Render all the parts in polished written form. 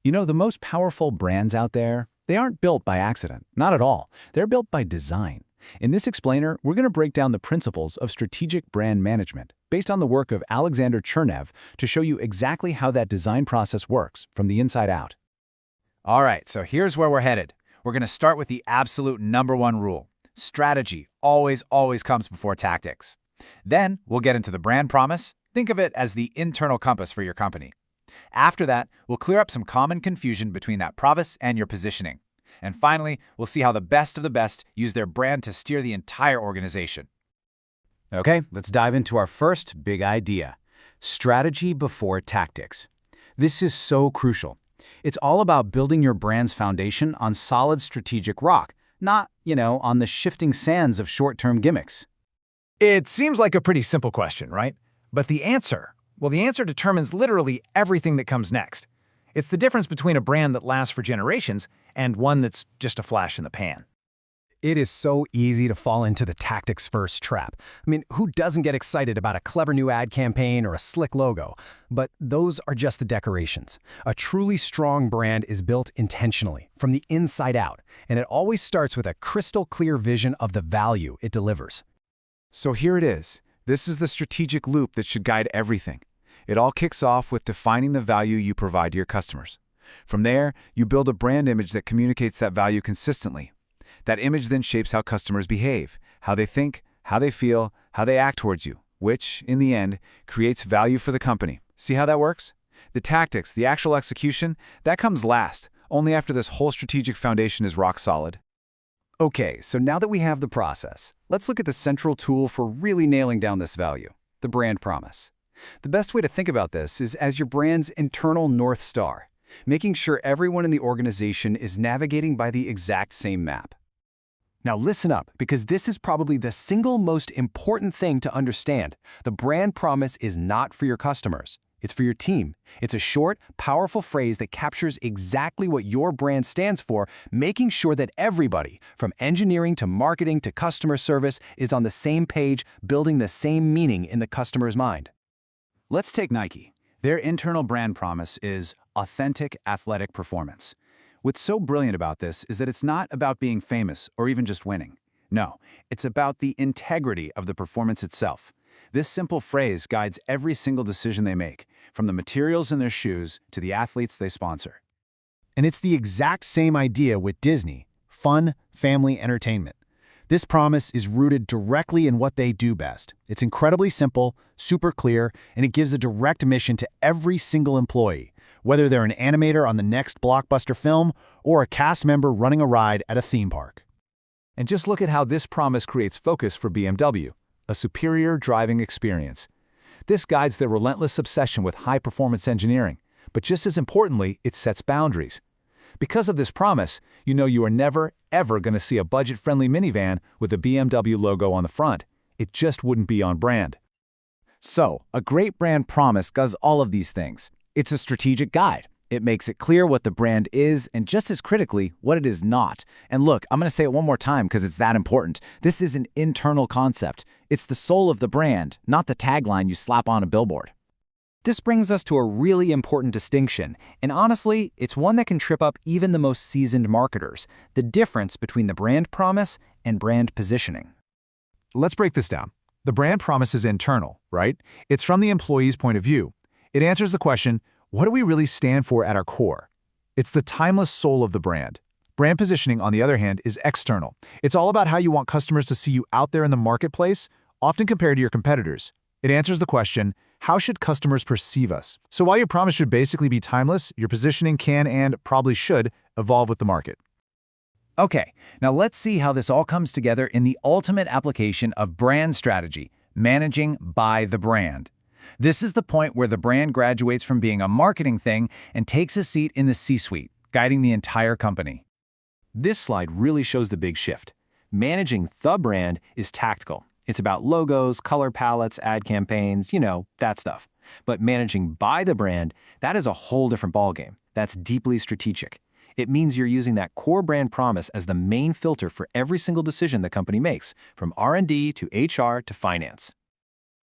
You know, the most powerful brands out there, they aren't built by accident. Not at all. They're built by design. In this explainer, we're going to break down the principles of strategic brand management based on the work of Alexander Chernev to show you exactly how that design process works from the inside out. All right, so here's where we're headed. We're going to start with the absolute #1 rule. Strategy always comes before tactics. Then we'll get into the brand promise. Think of it as the internal compass for your company. After that, we'll clear up some common confusion between that promise and your positioning. And finally, we'll see how the best of the best use their brand to steer the entire organization. Okay, let's dive into our first big idea. Strategy before tactics. This is so crucial. It's all about building your brand's foundation on solid strategic rock, not, on the shifting sands of short-term gimmicks. It seems like a pretty simple question, right? But the answer determines literally everything that comes next. It's the difference between a brand that lasts for generations and one that's just a flash in the pan. It is so easy to fall into the tactics-first trap. I mean, who doesn't get excited about a clever new ad campaign or a slick logo? But those are just the decorations. A truly strong brand is built intentionally, from the inside out, and it always starts with a crystal-clear vision of the value it delivers. So here it is. This is the strategic loop that should guide everything. It all kicks off with defining the value you provide to your customers. From there, you build a brand image that communicates that value consistently. That image then shapes how customers behave, how they think, how they feel, how they act towards you, which, in the end, creates value for the company. See how that works? The tactics, the actual execution, that comes last, only after this whole strategic foundation is rock solid. Okay, so now that we have the process, let's look at the central tool for really nailing down this value, the brand promise. The best way to think about this is as your brand's internal North Star, making sure everyone in the organization is navigating by the exact same map. Now listen up, because this is probably the single most important thing to understand. The brand promise is not for your customers. It's for your team. It's a short, powerful phrase that captures exactly what your brand stands for, making sure that everybody, from engineering to marketing to customer service, is on the same page, building the same meaning in the customer's mind. Let's take Nike. Their internal brand promise is authentic athletic performance. What's so brilliant about this is that it's not about being famous or even just winning. No, it's about the integrity of the performance itself. This simple phrase guides every single decision they make, from the materials in their shoes to the athletes they sponsor. And it's the exact same idea with Disney: fun, family entertainment. This promise is rooted directly in what they do best. It's incredibly simple, super clear, and it gives a direct mission to every single employee, whether they're an animator on the next blockbuster film or a cast member running a ride at a theme park. And just look at how this promise creates focus for BMW, a superior driving experience. This guides their relentless obsession with high-performance engineering, but just as importantly, it sets boundaries. Because of this promise, you are never, ever going to see a budget-friendly minivan with a BMW logo on the front. It just wouldn't be on brand. So, a great brand promise does all of these things. It's a strategic guide. It makes it clear what the brand is and, just as critically, what it is not. And look, I'm going to say it one more time because it's that important. This is an internal concept. It's the soul of the brand, not the tagline you slap on a billboard. This brings us to a really important distinction, and honestly, it's one that can trip up even the most seasoned marketers: the difference between the brand promise and brand positioning. Let's break this down. The brand promise is internal, right? It's from the employee's point of view. It answers the question, what do we really stand for at our core? It's the timeless soul of the brand. Brand positioning, on the other hand, is external. It's all about how you want customers to see you out there in the marketplace, often compared to your competitors. It answers the question, how should customers perceive us? So while your promise should basically be timeless, your positioning can and probably should evolve with the market. Okay, now let's see how this all comes together in the ultimate application of brand strategy, managing by the brand. This is the point where the brand graduates from being a marketing thing and takes a seat in the C-suite, guiding the entire company. This slide really shows the big shift. Managing the brand is tactical. It's about logos, color palettes, ad campaigns, that stuff. But managing by the brand, that is a whole different ballgame. That's deeply strategic. It means you're using that core brand promise as the main filter for every single decision the company makes, from R&D to HR to finance.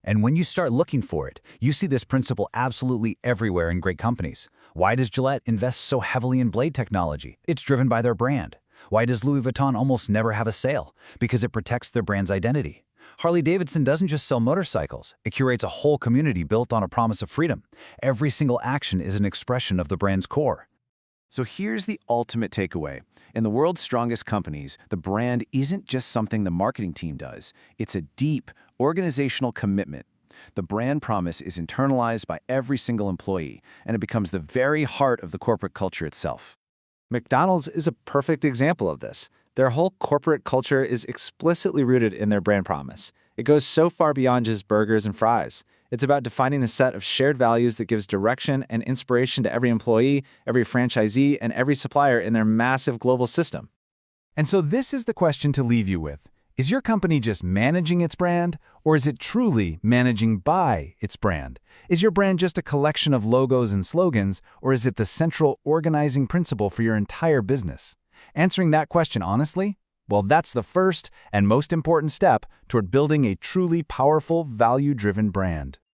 And when you start looking for it, you see this principle absolutely everywhere in great companies. Why does Gillette invest so heavily in blade technology? It's driven by their brand. Why does Louis Vuitton almost never have a sale? Because it protects their brand's identity. Harley-Davidson doesn't just sell motorcycles. It curates a whole community built on a promise of freedom. Every single action is an expression of the brand's core. So here's the ultimate takeaway. In the world's strongest companies, the brand isn't just something the marketing team does. It's a deep, organizational commitment. The brand promise is internalized by every single employee, and it becomes the very heart of the corporate culture itself. McDonald's is a perfect example of this. Their whole corporate culture is explicitly rooted in their brand promise. It goes so far beyond just burgers and fries. It's about defining a set of shared values that gives direction and inspiration to every employee, every franchisee, and every supplier in their massive global system. And so this is the question to leave you with. Is your company just managing its brand, or is it truly managing by its brand? Is your brand just a collection of logos and slogans, or is it the central organizing principle for your entire business? Answering that question honestly? Well, that's the first and most important step toward building a truly powerful, value-driven brand.